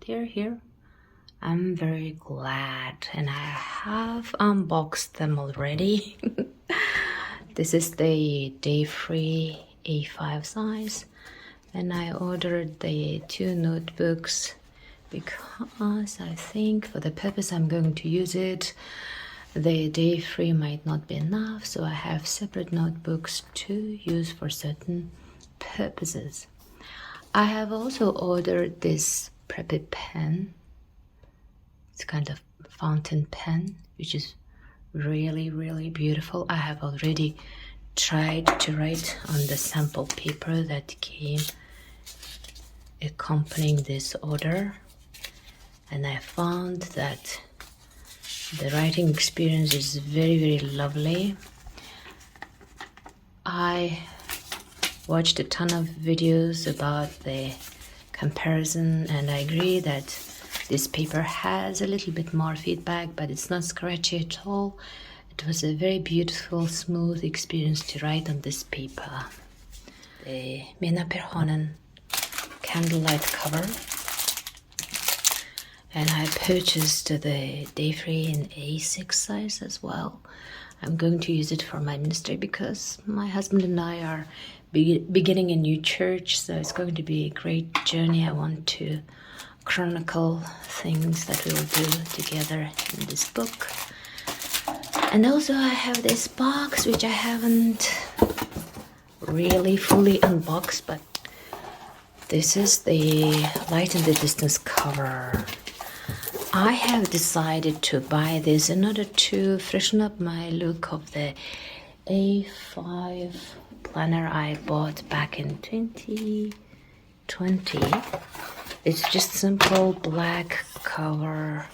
they're here. I'm very glad, and I have unboxed them already. This is the day-free A5 size, and I ordered the 2 notebooks because I think for the purpose I'm going to use it, the day-free might not be enough, so I have separate notebooks to use for certain purposes. I have also ordered this Preppy Pen. It's kind of fountain pen, which is really beautiful. I have already tried to write on the sample paper that came accompanying this order, and I found that the writing experience is very lovely. I watched a ton of videos about the comparison, and I agree that this paper has a little bit more feedback, but it's not scratchy at all. It was a very beautiful, smooth experience to write on this paper. The Mina Perhonen candlelight cover, and I purchased the day-free in A6 size as well. I'm going to use it for my ministry because my husband and I are beginning a new church, so it's going to be a great journey. I want to chronicle things that we will do together in this book. And also I have this box which I haven't really fully unboxed, but this is the Light in the Distance cover. I have decided to buy this in order to freshen up my look of the A5 planner I bought back in 2020. It's just simple black cover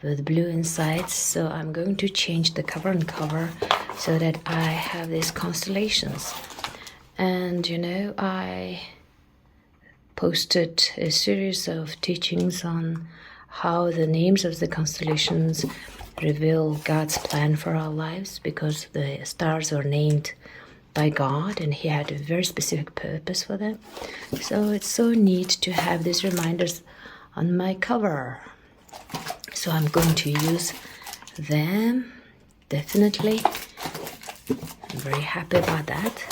with blue insides, so I'm going to change the cover and cover so that I have these constellations. And you know, I posted a series of teachings on how the names of the constellations reveal God's plan for our lives, because the stars are named by God and he had a very specific purpose for them. So it's so neat to have these reminders on my cover. So I'm going to use them, definitely. I'm very happy about that.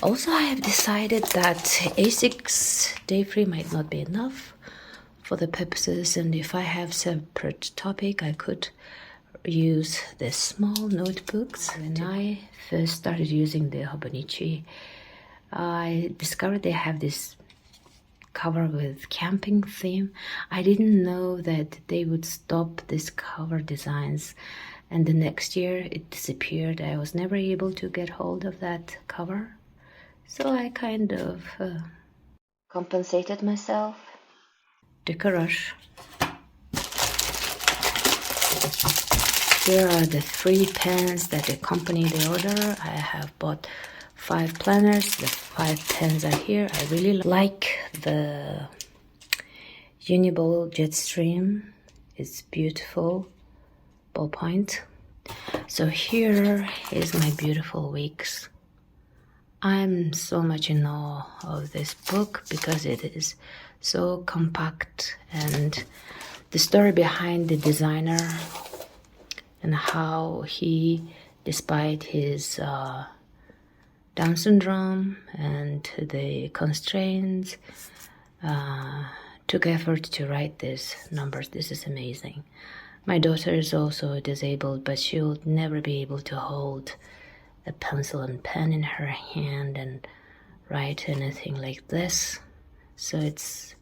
Also, I have decided that A6 day-free might not be enough for the purposes, and if I have separate topic, I could use the small notebooks. When I first started using the Hobonichi, I discovered they have this cover with camping theme. I didn't know that they would stop this cover designs, and the next year it disappeared. I was never able to get hold of that cover, so I kind of compensated myself. Decorush. Here are the free pens that accompany the order. I have bought 5 planners. The 5 pens are here. I really like the Uniball Jetstream. It's beautiful ballpoint. So here is my beautiful wicks. I'm so much in awe of this book because it is so compact, and the story behind the designer and how he, despite his Down syndrome and the constraints, took effort to write these numbers. This is amazing. My daughter is also disabled, but she'll never be able to hold a pencil and pen in her hand and write anything like this. So it's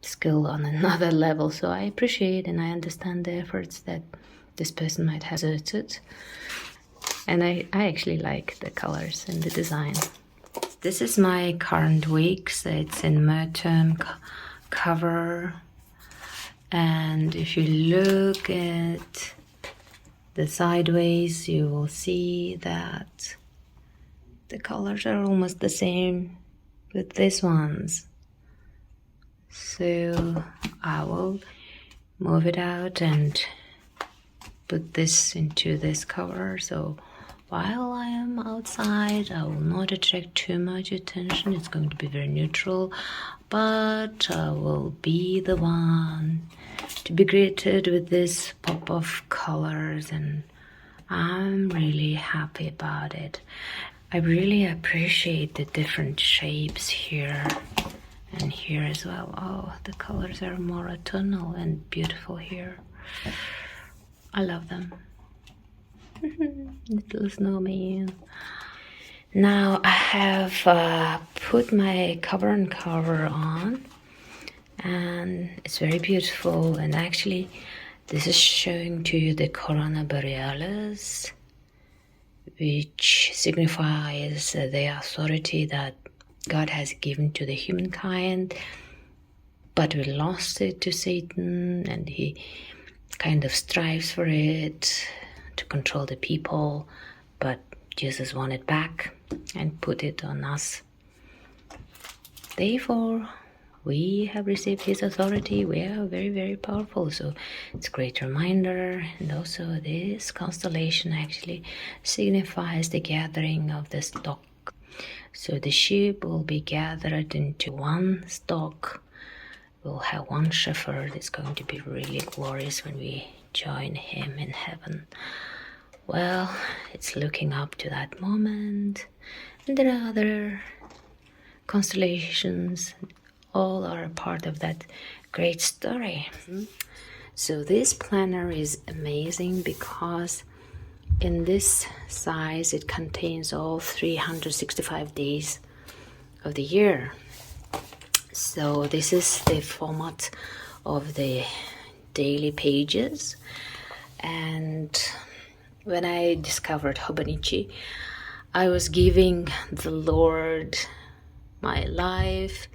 skill on another level. So I appreciate and I understand the efforts that this person might have exerted. And I actually like the colors and the design. This is my current wicks. It's in Merterm cover. And if you look at the sideways, you will see that the colors are almost the same with these ones. So I will move it out and put this into this cover. So while I am outside. I will not attract too much attention. It's going to be very neutral, but I will be the one to be greeted with this pop of colors, and I'm really happy about it. I really appreciate the different shapes here and here as well. Oh, the colors are more autumnal and beautiful here. I love them. Little snowman. Now I have put my cover and cover on, and it's very beautiful. And actually this is showing to you the Corona Borealis, which signifies the authority that God has given to the humankind, but we lost it to Satan, and he kind of strives for it to control the people, but Jesus won it back and put it on us. Therefore, we have received his authority. We are very, very powerful. So it's a great reminder. And also this constellation actually signifies the gathering of the stock. So the sheep will be gathered into one stock. We'll have one shepherd. It's going to be really glorious when we join him in heaven. Well, it's looking up to that moment. And there are other constellations. All are a part of that great story. So this planner is amazing because in this size it contains all 365 days of the year. So this is the format of the daily pages. And when I discovered Hobonichi, I was giving the Lord my life.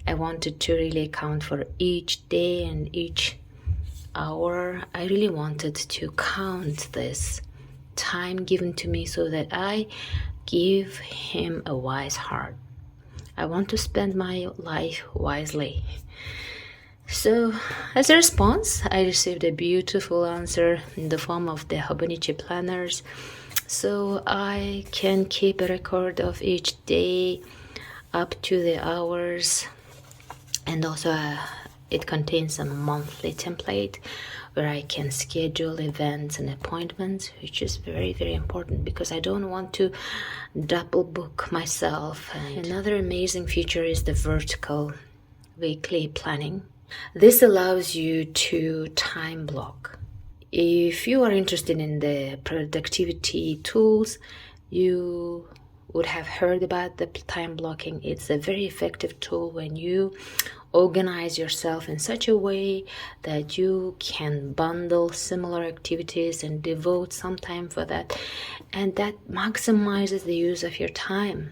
I wanted to really account for each day and each hour. I really wanted to count this time given to me so that I give him a wise heart. I want to spend my life wisely. So as a response, I received a beautiful answer in the form of the Hobonichi planners. So I can keep a record of each day up to the hours. And also it contains a monthly template where I can schedule events and appointments, which is very, very important because I don't want to double book myself. And another amazing feature is the vertical weekly planning. This allows you to time block. If you are interested in the productivity tools, you would have heard about the time blocking. It's a very effective tool when you organize yourself in such a way that you can bundle similar activities and devote some time for that, and that maximizes the use of your time.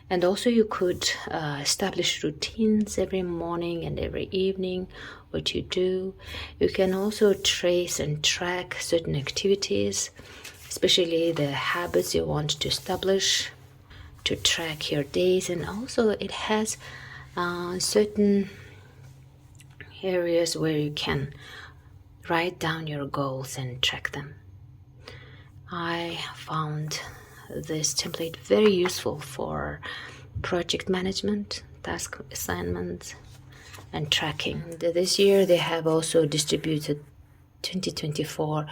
And also you could establish routines every morning and every evening, what you do. You can also trace and track certain activities, especially the habits you want to establish, to track your days. And also it has certain areas where you can write down your goals and track them. I found this template very useful for project management, task assignment, and tracking. This year they have also distributed 2024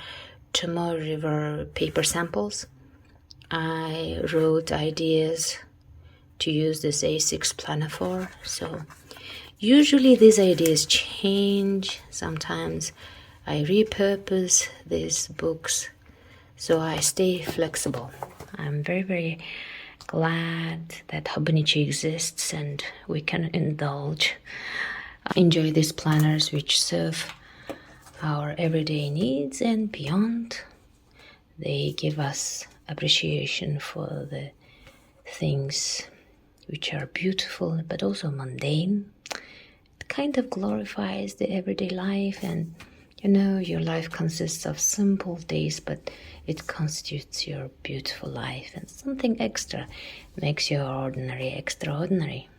Tomoe River paper samples. I wrote ideas to use this A6 planner for. So usually these ideas change. Sometimes I repurpose these books, so I stay flexible. I'm very, very glad that Hobonichi exists and we can enjoy these planners which serve our everyday needs and beyond. They give us appreciation for the things which are beautiful but also mundane. It kind of glorifies the everyday life, and your life consists of simple days, but it constitutes your beautiful life, and something extra makes your ordinary extraordinary.